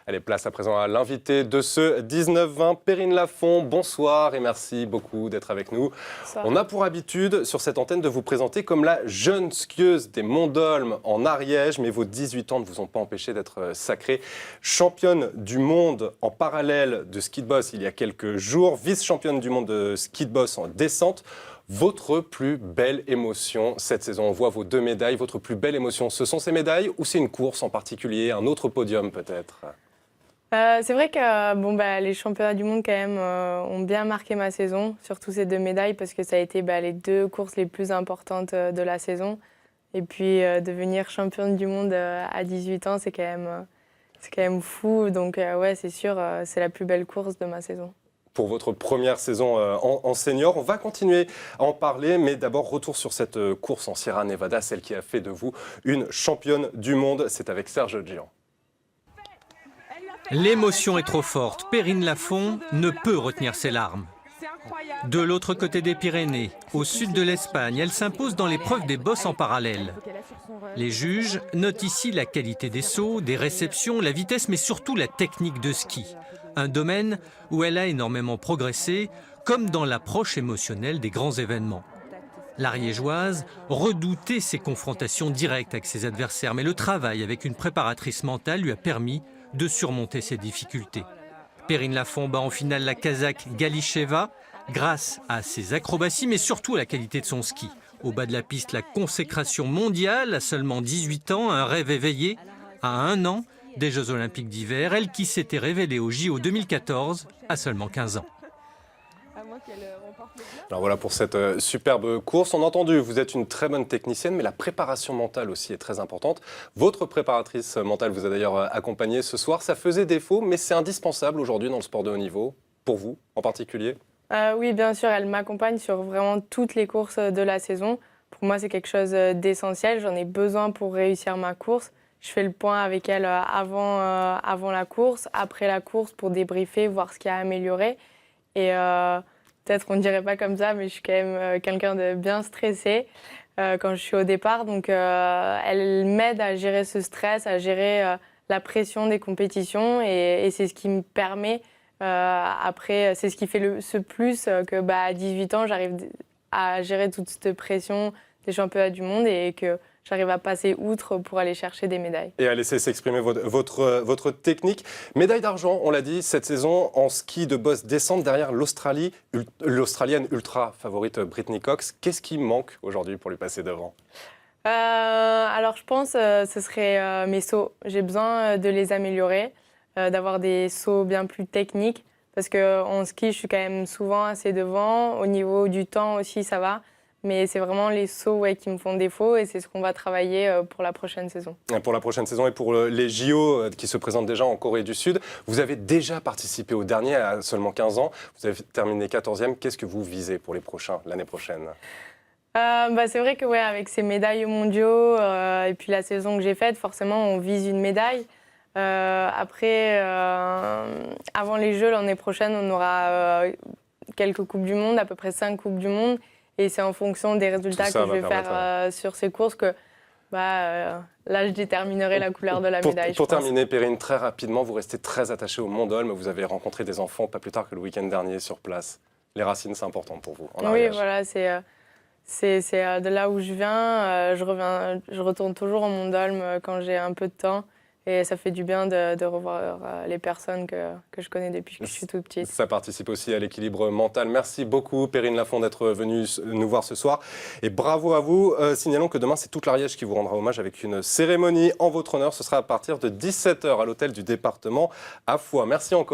Allez, place à présent à l'invité de ce 19-20, Perrine Lafont. Bonsoir et merci beaucoup d'être avec nous. Bonsoir. On a pour habitude sur cette antenne de vous présenter comme la jeune skieuse des Monts d'Olme en Ariège, mais vos 18 ans ne vous ont pas empêché d'être sacrée championne du monde en parallèle de ski de boss il y a quelques jours, vice-championne du monde de ski de boss en descente. Votre plus belle émotion cette saison, on voit vos 2 médailles, votre plus belle émotion, ce sont ces médailles ou c'est une course en particulier, un autre podium peut-être? C'est vrai que les championnats du monde quand même ont bien marqué ma saison, surtout ces 2 médailles parce que ça a été les 2 courses les plus importantes de la saison. Et puis devenir championne du monde à 18 ans, c'est quand même fou. Donc ouais, c'est sûr, c'est la plus belle course de ma saison. Pour votre première saison en senior. On va continuer à en parler, mais d'abord, retour sur cette course en Sierra Nevada, celle qui a fait de vous une championne du monde. C'est avec Serge Gian. L'émotion est trop forte. Perrine Lafont ne peut retenir ses larmes. De l'autre côté des Pyrénées, au sud de l'Espagne, elle s'impose dans l'épreuve des bosses en parallèle. Les juges notent ici la qualité des sauts, des réceptions, la vitesse, mais surtout la technique de ski. Un domaine où elle a énormément progressé, comme dans l'approche émotionnelle des grands événements. L'Ariégeoise redoutait ses confrontations directes avec ses adversaires, mais le travail avec une préparatrice mentale lui a permis de surmonter ces difficultés. Perrine Lafont bat en finale la Kazakh Galicheva grâce à ses acrobaties, mais surtout à la qualité de son ski. Au bas de la piste, la consécration mondiale à seulement 18 ans, un rêve éveillé à 1 an des Jeux Olympiques d'hiver, elle qui s'était révélée au JO 2014 à seulement 15 ans. Alors voilà pour cette superbe course. On a entendu, vous êtes une très bonne technicienne, mais la préparation mentale aussi est très importante. Votre préparatrice mentale vous a d'ailleurs accompagné ce soir. Ça faisait défaut, mais c'est indispensable aujourd'hui dans le sport de haut niveau, pour vous en particulier. Oui, bien sûr, elle m'accompagne sur vraiment toutes les courses de la saison. Pour moi, c'est quelque chose d'essentiel. J'en ai besoin pour réussir ma course. Je fais le point avec elle avant la course, après la course pour débriefer, voir ce qui a amélioré. Et peut-être on ne dirait pas comme ça, mais je suis quand même quelqu'un de bien stressé quand je suis au départ. Donc elle m'aide à gérer ce stress, à gérer la pression des compétitions. Et c'est ce qui me permet, après, c'est ce qui fait ce plus que à 18 ans, j'arrive à gérer toute cette pression des championnats du monde et que j'arrive à passer outre pour aller chercher des médailles. Et à laisser s'exprimer votre technique. Médaille d'argent, on l'a dit, cette saison en ski de boss descente derrière l'Australienne ultra favorite Brittany Cox. Qu'est-ce qui manque aujourd'hui pour lui passer devant? Alors je pense que ce serait mes sauts. J'ai besoin de les améliorer, d'avoir des sauts bien plus techniques. Parce qu'en ski, je suis quand même souvent assez devant. Au niveau du temps aussi, ça va. Mais c'est vraiment les sauts qui me font défaut et c'est ce qu'on va travailler pour la prochaine saison. Pour la prochaine saison et pour les JO qui se présentent déjà en Corée du Sud, vous avez déjà participé au dernier à seulement 15 ans. Vous avez terminé 14e. Qu'est-ce que vous visez pour les prochains, l'année prochaine? C'est vrai que avec ces médailles mondiaux et puis la saison que j'ai faite, forcément, on vise une médaille. Après, avant les Jeux, l'année prochaine, on aura quelques Coupes du Monde, à peu près 5 Coupes du Monde. Et c'est en fonction des résultats que je vais faire sur ces courses que là, je déterminerai la couleur de la médaille. Pour terminer, Perrine, très rapidement, vous restez très attachée au Mont d'Olme. Vous avez rencontré des enfants pas plus tard que le week-end dernier sur place. Les racines, c'est important pour vous en Ariège. Oui, voilà, c'est de là où je viens. Je retourne toujours au Mont d'Olme quand j'ai un peu de temps. Et ça fait du bien de revoir les personnes que je connais depuis que je suis toute petite. Ça participe aussi à l'équilibre mental. Merci beaucoup, Perrine Lafont, d'être venue nous voir ce soir. Et bravo à vous. Signalons que demain, c'est toute l'Ariège qui vous rendra hommage avec une cérémonie en votre honneur. Ce sera à partir de 17 h à l'hôtel du département à Foix. Merci encore.